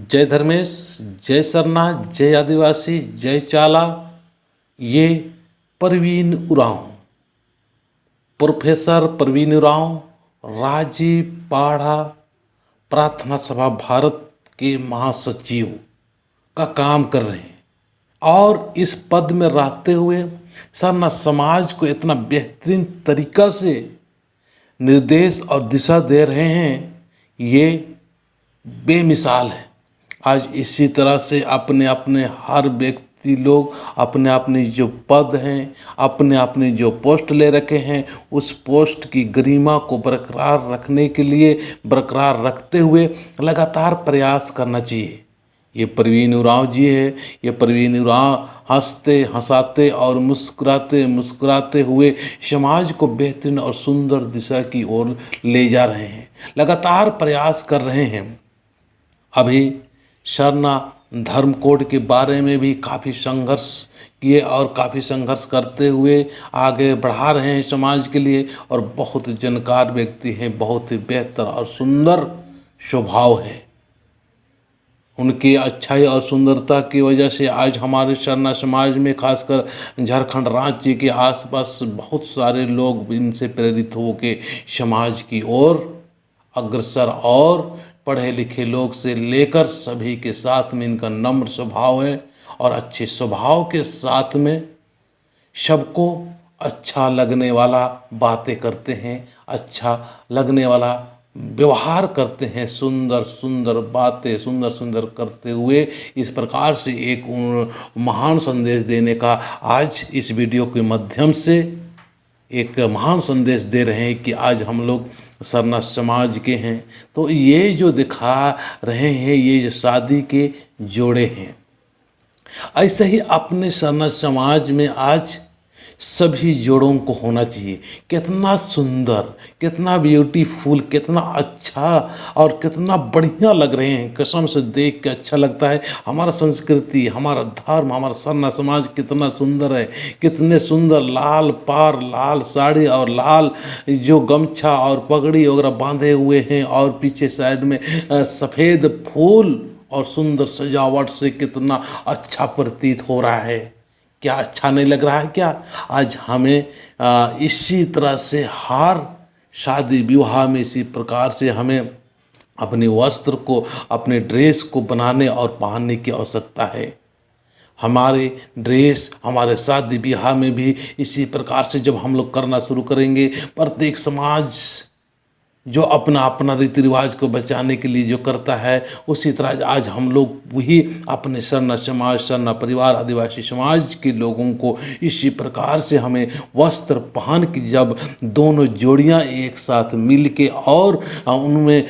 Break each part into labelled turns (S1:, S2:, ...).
S1: जय धर्मेश, जय सरना, जय आदिवासी, जय चाला। ये परवीन उरांव, प्रोफेसर परवीन उरांव राजीपाड़ा प्रार्थना सभा भारत के महासचिव का काम कर रहे हैं और इस पद में रहते हुए सरना समाज को इतना बेहतरीन तरीका से निर्देश और दिशा दे रहे हैं, ये बेमिसाल है। आज इसी तरह से अपने अपने हर व्यक्ति लोग अपने अपने जो पद हैं, अपने अपने जो पोस्ट ले रखे हैं, उस पोस्ट की गरिमा को बरकरार रखने के लिए बरकरार रखते हुए लगातार प्रयास करना चाहिए। ये परवीन उरांव जी है। ये परवीन उरांव हंसते हंसाते और मुस्कुराते मुस्कुराते हुए समाज को बेहतरीन और सुंदर दिशा की ओर ले जा रहे हैं, लगातार प्रयास कर रहे हैं। अभी सरना धर्म कोड के बारे में भी काफ़ी संघर्ष किए और काफ़ी संघर्ष करते हुए आगे बढ़ा रहे हैं समाज के लिए, और बहुत जानकार व्यक्ति हैं, बहुत ही बेहतर और सुंदर स्वभाव है। उनकी अच्छाई और सुंदरता की वजह से आज हमारे सरना समाज में, खासकर झारखंड राज्य के आसपास बहुत सारे लोग इनसे प्रेरित होकर समाज की ओर अग्रसर, और पढ़े लिखे लोग से लेकर सभी के साथ में इनका नम्र स्वभाव है और अच्छे स्वभाव के साथ में सबको अच्छा लगने वाला बातें करते हैं, अच्छा लगने वाला व्यवहार करते हैं, सुंदर सुंदर बातें सुंदर सुंदर करते हुए इस प्रकार से एक महान संदेश देने का आज इस वीडियो के माध्यम से एक महान संदेश दे रहे हैं कि आज हम लोग सरना समाज के हैं। तो ये जो दिखा रहे हैं, ये जो शादी के जोड़े हैं, ऐसे ही अपने सरना समाज में आज सभी जोड़ों को होना चाहिए। कितना सुंदर, कितना ब्यूटीफुल, कितना अच्छा और कितना बढ़िया लग रहे हैं। कसम से देख के अच्छा लगता है। हमारा संस्कृति, हमारा धर्म, हमारा सरना समाज कितना सुंदर है। कितने सुंदर लाल पार, लाल साड़ी और लाल जो गमछा और पगड़ी वगैरह बांधे हुए हैं, और पीछे साइड में सफ़ेद फूल और सुंदर सजावट से कितना अच्छा प्रतीत हो रहा है। क्या अच्छा नहीं लग रहा है क्या? आज हमें इसी तरह से हर शादी विवाह में इसी प्रकार से हमें अपने वस्त्र को, अपने ड्रेस को बनाने और पहनने की आवश्यकता है। हमारे ड्रेस हमारे शादी विवाह में भी इसी प्रकार से जब हम लोग करना शुरू करेंगे, प्रत्येक समाज जो अपना अपना रीति रिवाज को बचाने के लिए जो करता है, उसी तरह आज हम लोग वही अपने सरना समाज, सरना परिवार, आदिवासी समाज के लोगों को इसी प्रकार से हमें वस्त्र पहन के जब दोनों जोड़ियां एक साथ मिल के, और उनमें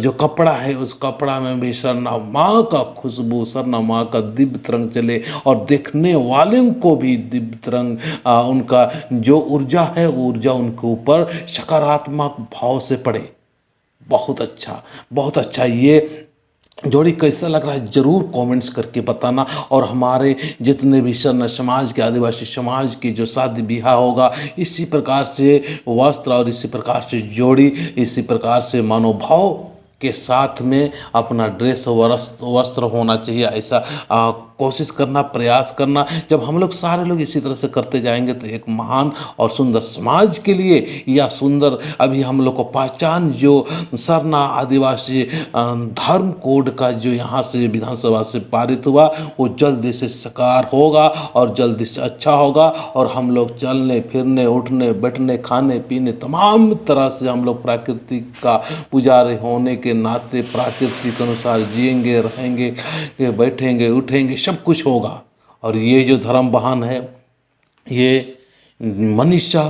S1: जो कपड़ा है उस कपड़ा में भी सरना माँ का खुशबू, सरना माँ का दिव्य तरंग चले, और देखने वालों को भी दिव्य तरंग, उनका जो ऊर्जा है ऊर्जा उनके ऊपर सकारात्मक भाव से पड़े। बहुत अच्छा, बहुत अच्छा। ये जोड़ी कैसा लग रहा है ज़रूर कमेंट्स करके बताना। और हमारे जितने भी सरना समाज के, आदिवासी समाज की जो शादी ब्याह होगा, इसी प्रकार से वस्त्र और इसी प्रकार से जोड़ी, इसी प्रकार से मनोभाव के साथ में अपना ड्रेस वस्त्र होना चाहिए। ऐसा कोशिश करना, प्रयास करना। जब हम लोग सारे लोग इसी तरह से करते जाएंगे तो एक महान और सुंदर समाज के लिए, या सुंदर अभी हम लोग को पहचान जो सरना आदिवासी धर्म कोड का जो यहाँ से विधानसभा से पारित हुआ, वो जल्दी से साकार होगा और जल्दी से अच्छा होगा। और हम लोग चलने फिरने, उठने बैठने, खाने पीने, तमाम तरह से हम लोग प्रकृति का पुजारी होने के नाते प्रकृति के अनुसार जिएंगे, रहेंगे, बैठेंगे, उठेंगे, सब कुछ होगा। और ये जो धर्म बहन है, ये मनीषा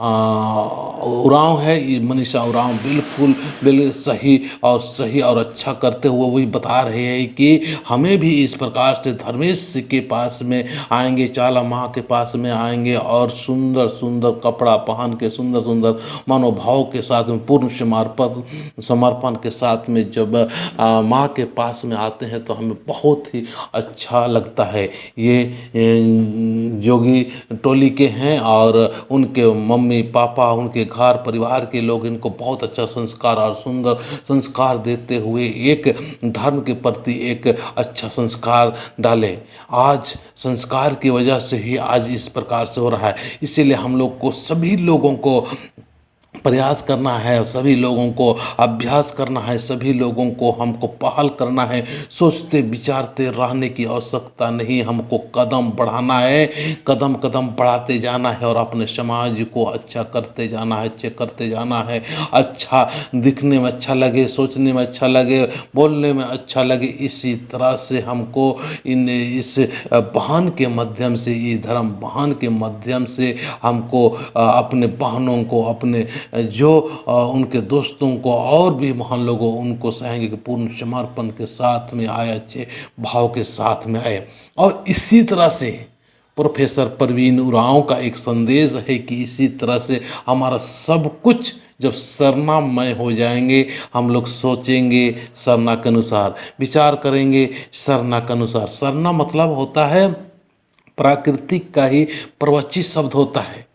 S1: उरांव है। ये मनीषा उरांव बिल्कुल सही और अच्छा करते हुए वही बता रहे हैं कि हमें भी इस प्रकार से धर्मेश के पास में आएंगे, चाला माँ के पास में आएंगे, और सुंदर सुंदर कपड़ा पहन के, सुंदर सुंदर मनोभाव के साथ में, पूर्ण समर्पण के साथ में जब माँ के पास में आते हैं तो हमें बहुत ही अच्छा लगता है। ये जोगी टोली के हैं और उनके मम्मी मम्मी पापा, उनके घर परिवार के लोग इनको बहुत अच्छा संस्कार और सुंदर संस्कार देते हुए एक धर्म के प्रति एक अच्छा संस्कार डाले। आज संस्कार की वजह से ही आज इस प्रकार से हो रहा है। इसीलिए हम लोग को, सभी लोगों को प्रयास करना है, सभी लोगों को अभ्यास करना है, सभी लोगों को हमको पहल करना है। सोचते विचारते रहने की आवश्यकता नहीं, हमको कदम बढ़ाना है, कदम कदम बढ़ाते जाना है और अपने समाज को अच्छा करते जाना है, अच्छे करते जाना है। अच्छा दिखने में अच्छा लगे, सोचने में अच्छा लगे, बोलने में अच्छा लगे, इसी तरह से हमको इस बहन के माध्यम से, ये धर्म बहन के माध्यम से हमको अपने बहनों को, अपने जो उनके दोस्तों को और भी महान लोगों, उनको चाहेंगे कि पूर्ण समर्पण के साथ में आए, अच्छे भाव के साथ में आए। और इसी तरह से प्रोफेसर परवीन उरांव का एक संदेश है कि इसी तरह से हमारा सब कुछ जब सरनामय हो जाएंगे, हम लोग सोचेंगे सरना के अनुसार, विचार करेंगे सरना के अनुसार। सरना मतलब होता है प्राकृतिक का ही प्रवचित शब्द होता है।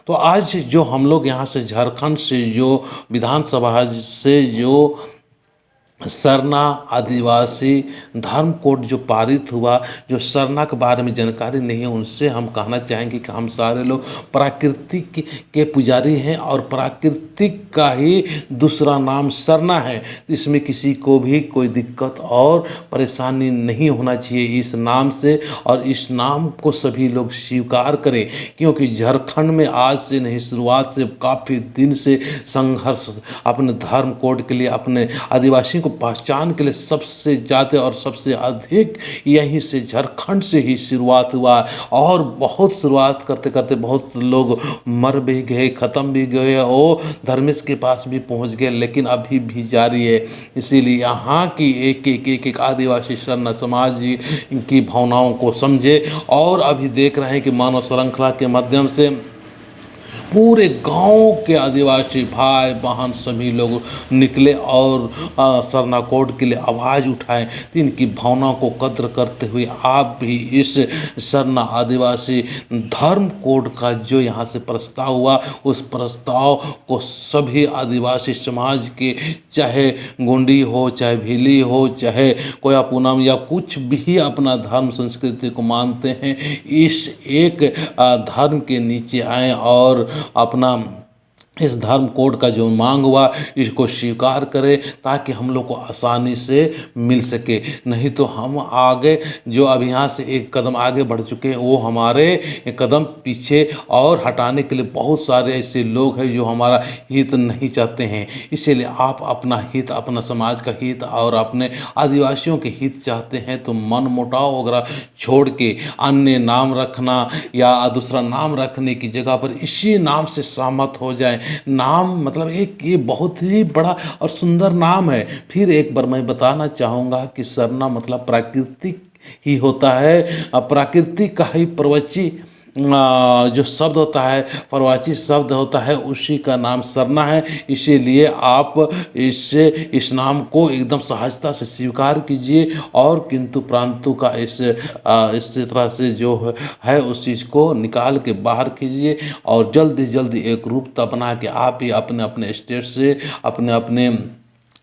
S1: तो आज जो हम लोग यहाँ से झारखंड से जो विधानसभा से जो सरना आदिवासी धर्म कोड जो पारित हुआ, जो सरना के बारे में जानकारी नहीं है, उनसे हम कहना चाहेंगे कि हम सारे लोग प्राकृतिक के पुजारी हैं और प्राकृतिक का ही दूसरा नाम सरना है। इसमें किसी को भी कोई दिक्कत और परेशानी नहीं होना चाहिए इस नाम से, और इस नाम को सभी लोग स्वीकार करें, क्योंकि झारखंड में आज से नहीं, शुरुआत से काफ़ी दिन से संघर्ष अपने धर्म कोड के लिए, अपने आदिवासियों को पहचान के लिए सबसे ज़्यादा और सबसे अधिक यहीं से झारखंड से ही शुरुआत हुआ। और बहुत शुरुआत करते करते बहुत लोग मर भी गए, ख़त्म भी गए, और धर्मेश के पास भी पहुंच गए, लेकिन अभी भी जारी है। इसीलिए यहाँ की एक आदिवासी सरना समाज की भावनाओं को समझे, और अभी देख रहे हैं कि मानव श्रृंखला के माध्यम से पूरे गांव के आदिवासी भाई बहन सभी लोग निकले और सरना कोड के लिए आवाज़ उठाएं। तो इनकी भावनाओं को कद्र करते हुए आप भी इस सरना आदिवासी धर्म कोड का जो यहाँ से प्रस्ताव हुआ, उस प्रस्ताव को सभी आदिवासी समाज के, चाहे गोंडी हो, चाहे भीली हो, चाहे कोया पूनम या कुछ भी अपना धर्म संस्कृति को मानते हैं, इस एक धर्म के नीचे आए और अपना इस धर्म कोड का जो मांग हुआ इसको स्वीकार करें, ताकि हम लोग को आसानी से मिल सके। नहीं तो हम आगे जो अब यहाँ से एक कदम आगे बढ़ चुके हैं, वो हमारे एक कदम पीछे और हटाने के लिए बहुत सारे ऐसे लोग हैं जो हमारा हित नहीं चाहते हैं। इसीलिए आप अपना हित, अपना समाज का हित और अपने आदिवासियों के हित चाहते हैं, तो मन मुटाव वगैरह छोड़ के अन्य नाम रखना या दूसरा नाम रखने की जगह पर इसी नाम से सहमत हो जाए। नाम मतलब एक ये बहुत ही बड़ा और सुंदर नाम है। फिर एक बार मैं बताना चाहूँगा कि सरना मतलब प्राकृतिक ही होता है, प्राकृतिक का ही प्रवची जो शब्द होता है, प्रवाची शब्द होता है, उसी का नाम सरना है। इसीलिए आप इस नाम को एकदम सहजता से स्वीकार कीजिए और किंतु प्रांतु का इस तरह से जो है उस चीज़ को निकाल के बाहर कीजिए, और जल्दी जल्दी एक रूपता बना के आप ही अपने अपने स्टेट से, अपने अपने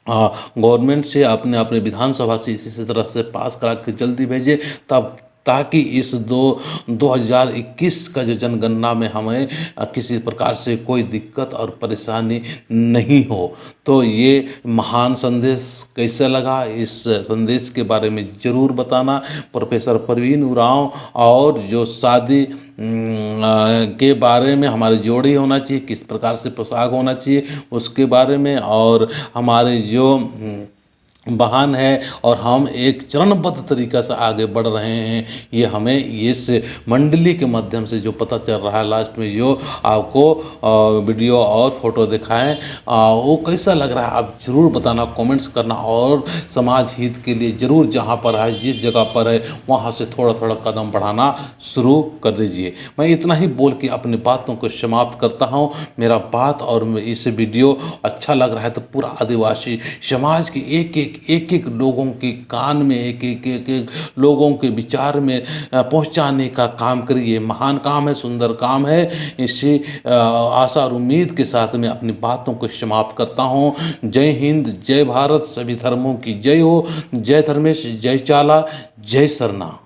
S1: गवर्नमेंट से, अपने अपने विधानसभा से इसी तरह से पास करा के जल्दी भेजिए, तब ताकि इस 2021 का जो जनगणना में हमें किसी प्रकार से कोई दिक्कत और परेशानी नहीं हो। तो ये महान संदेश कैसा लगा, इस संदेश के बारे में ज़रूर बताना। प्रोफेसर परवीन उरांव और जो शादी के बारे में हमारी जोड़ी होना चाहिए, किस प्रकार से पोशाक होना चाहिए उसके बारे में, और हमारे जो बहन है और हम एक चरणबद्ध तरीक़ा से आगे बढ़ रहे हैं, ये हमें इस मंडली के माध्यम से जो पता चल रहा है। लास्ट में जो आपको वीडियो और फोटो दिखाएं, वो कैसा लग रहा है आप ज़रूर बताना, कमेंट्स करना, और समाज हित के लिए ज़रूर जहाँ पर है, जिस जगह पर है, वहाँ से थोड़ा थोड़ा कदम बढ़ाना शुरू कर दीजिए। मैं इतना ही बोल के अपनी बातों को समाप्त करता हूँ। मेरा बात और इस वीडियो अच्छा लग रहा है तो पूरा आदिवासी समाज की एक एक एक लोगों के कान में, एक लोगों के विचार में पहुंचाने का काम करिए। महान काम है, सुंदर काम है। इसी आशा और उम्मीद के साथ मैं अपनी बातों को समाप्त करता हूं। जय हिंद, जय भारत, सभी धर्मों की जय हो। जय धर्मेश, जय चाला, जय सरना।